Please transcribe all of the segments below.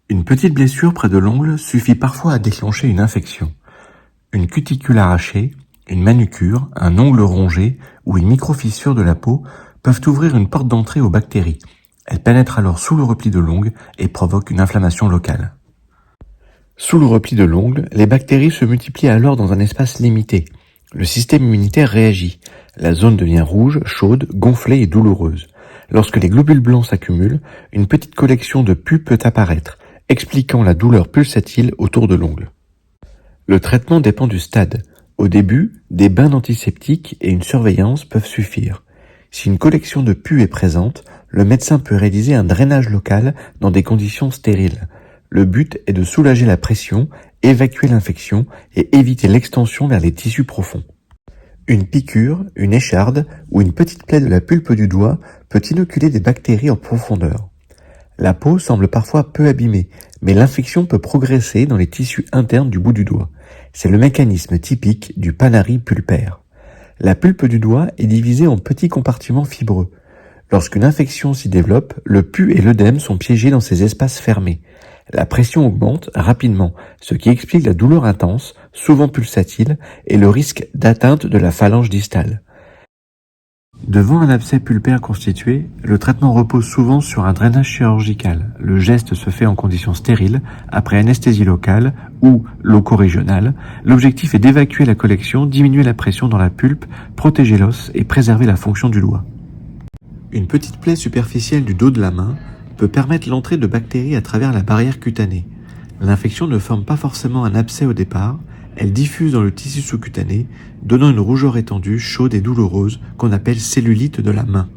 Une petite blessure près de l'ongle suffit parfois à déclencher une infection. Une cuticule arrachée, une manucure, un ongle rongé ou une micro-fissure de la peau peuvent ouvrir une porte d'entrée aux bactéries. Elles pénètrent alors sous le repli de l'ongle et provoquent une inflammation locale. Sous le repli de l'ongle, les bactéries se multiplient alors dans un espace limité. Le système immunitaire réagit. La zone devient rouge, chaude, gonflée et douloureuse. Lorsque les globules blancs s'accumulent, une petite collection de pus peut apparaître, expliquant la douleur pulsatile autour de l'ongle. Le traitement dépend du stade. Au début, des bains d'antiseptiques et une surveillance peuvent suffire. Si une collection de pus est présente, le médecin peut réaliser un drainage local dans des conditions stériles. Le but est de soulager la pression, évacuer l'infection et éviter l'extension vers les tissus profonds. Une piqûre, une écharde ou une petite plaie de la pulpe du doigt peut inoculer des bactéries en profondeur. La peau semble parfois peu abîmée, mais l'infection peut progresser dans les tissus internes du bout du doigt. C'est le mécanisme typique du panarie pulpaire. La pulpe du doigt est divisée en petits compartiments fibreux. Lorsqu'une infection s'y développe, le pus et l'œdème sont piégés dans ces espaces fermés. La pression augmente rapidement, ce qui explique la douleur intense, souvent pulsatile, et le risque d'atteinte de la phalange distale. Devant un abcès pulpaire constitué, le traitement repose souvent sur un drainage chirurgical. Le geste se fait en conditions stériles, après anesthésie locale ou loco-régionale. L'objectif est d'évacuer la collection, diminuer la pression dans la pulpe, protéger l'os et préserver la fonction du doigt. Une petite plaie superficielle du dos de la main peut permettre l'entrée de bactéries à travers la barrière cutanée. L'infection ne forme pas forcément un abcès au départ, elle diffuse dans le tissu sous-cutané, donnant une rougeur étendue, chaude et douloureuse qu'on appelle cellulite de la main.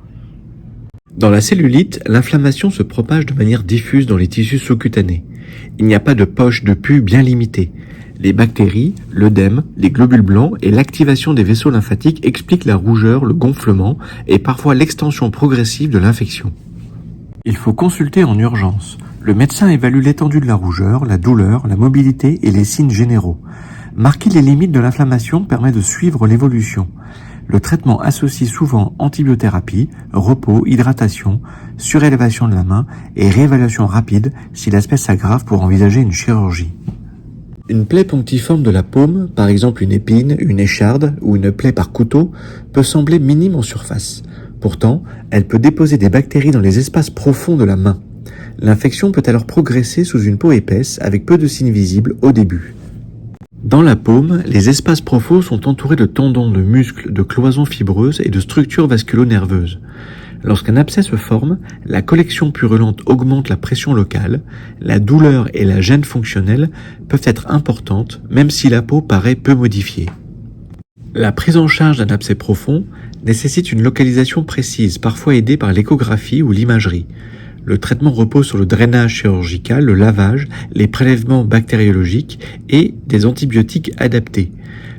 Dans la cellulite, l'inflammation se propage de manière diffuse dans les tissus sous-cutanés. Il n'y a pas de poche de pus bien limitée. Les bactéries, l'œdème, les globules blancs et l'activation des vaisseaux lymphatiques expliquent la rougeur, le gonflement et parfois l'extension progressive de l'infection. Il faut consulter en urgence. Le médecin évalue l'étendue de la rougeur, la douleur, la mobilité et les signes généraux. Marquer les limites de l'inflammation permet de suivre l'évolution. Le traitement associe souvent antibiothérapie, repos, hydratation, surélévation de la main et réévaluation rapide si l'aspect s'aggrave pour envisager une chirurgie. Une plaie punctiforme de la paume, par exemple une épine, une écharde ou une plaie par couteau, peut sembler minime en surface. Pourtant, elle peut déposer des bactéries dans les espaces profonds de la main. L'infection peut alors progresser sous une peau épaisse avec peu de signes visibles au début. Dans la paume, les espaces profonds sont entourés de tendons, de muscles, de cloisons fibreuses et de structures vasculo-nerveuses. Lorsqu'un abcès se forme, la collection purulente augmente la pression locale, la douleur et la gêne fonctionnelle peuvent être importantes même si la peau paraît peu modifiée. La prise en charge d'un abcès profond nécessite une localisation précise, parfois aidée par l'échographie ou l'imagerie. Le traitement repose sur le drainage chirurgical, le lavage, les prélèvements bactériologiques et des antibiotiques adaptés.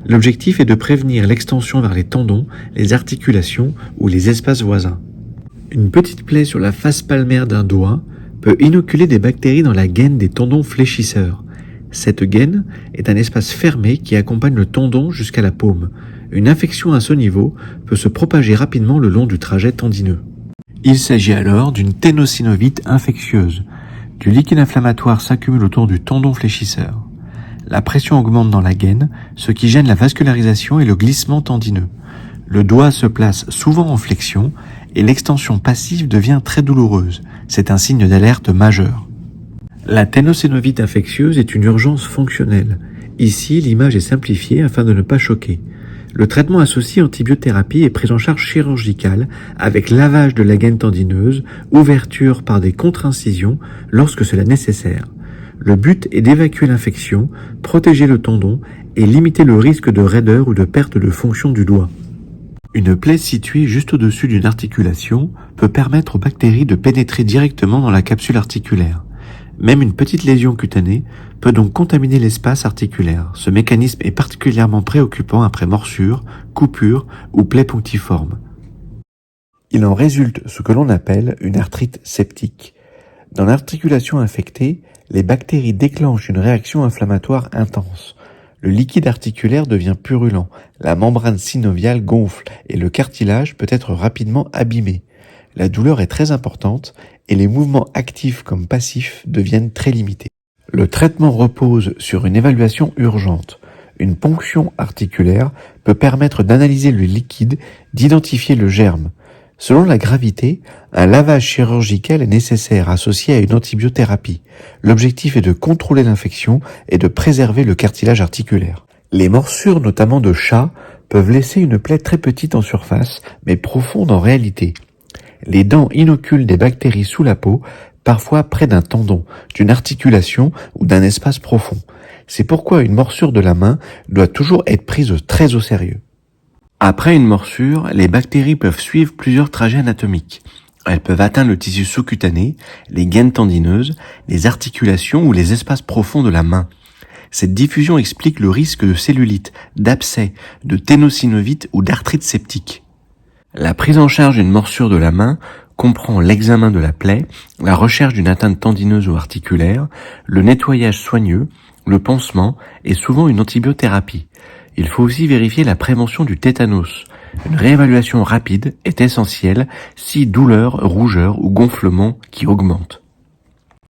L'objectif est de prévenir l'extension vers les tendons, les articulations ou les espaces voisins. Une petite plaie sur la face palmaire d'un doigt peut inoculer des bactéries dans la gaine des tendons fléchisseurs. Cette gaine est un espace fermé qui accompagne le tendon jusqu'à la paume. Une infection à ce niveau peut se propager rapidement le long du trajet tendineux. Il s'agit alors d'une ténosynovite infectieuse. Du liquide inflammatoire s'accumule autour du tendon fléchisseur. La pression augmente dans la gaine, ce qui gêne la vascularisation et le glissement tendineux. Le doigt se place souvent en flexion et l'extension passive devient très douloureuse. C'est un signe d'alerte majeur. La ténosynovite infectieuse est une urgence fonctionnelle. Ici, l'image est simplifiée afin de ne pas choquer. Le traitement associe antibiothérapie et prise en charge chirurgicale avec lavage de la gaine tendineuse, ouverture par des contre-incisions lorsque cela est nécessaire. Le but est d'évacuer l'infection, protéger le tendon et limiter le risque de raideur ou de perte de fonction du doigt. Une plaie située juste au-dessus d'une articulation peut permettre aux bactéries de pénétrer directement dans la capsule articulaire. Même une petite lésion cutanée peut donc contaminer l'espace articulaire. Ce mécanisme est particulièrement préoccupant après morsure, coupure ou plaie punctiforme. Il en résulte ce que l'on appelle une arthrite septique. Dans l'articulation infectée, les bactéries déclenchent une réaction inflammatoire intense. Le liquide articulaire devient purulent, la membrane synoviale gonfle et le cartilage peut être rapidement abîmé. La douleur est très importante et les mouvements actifs comme passifs deviennent très limités. Le traitement repose sur une évaluation urgente. Une ponction articulaire peut permettre d'analyser le liquide, d'identifier le germe. Selon la gravité, un lavage chirurgical est nécessaire associé à une antibiothérapie. L'objectif est de contrôler l'infection et de préserver le cartilage articulaire. Les morsures, notamment de chat, peuvent laisser une plaie très petite en surface, mais profonde en réalité. Les dents inoculent des bactéries sous la peau, parfois près d'un tendon, d'une articulation ou d'un espace profond. C'est pourquoi une morsure de la main doit toujours être prise très au sérieux. Après une morsure, les bactéries peuvent suivre plusieurs trajets anatomiques. Elles peuvent atteindre le tissu sous-cutané, les gaines tendineuses, les articulations ou les espaces profonds de la main. Cette diffusion explique le risque de cellulite, d'abcès, de ténosynovite ou d'arthrite septique. La prise en charge d'une morsure de la main comprend l'examen de la plaie, la recherche d'une atteinte tendineuse ou articulaire, le nettoyage soigneux, le pansement et souvent une antibiothérapie. Il faut aussi vérifier la prévention du tétanos. Une réévaluation rapide est essentielle si douleur, rougeur ou gonflement qui augmentent.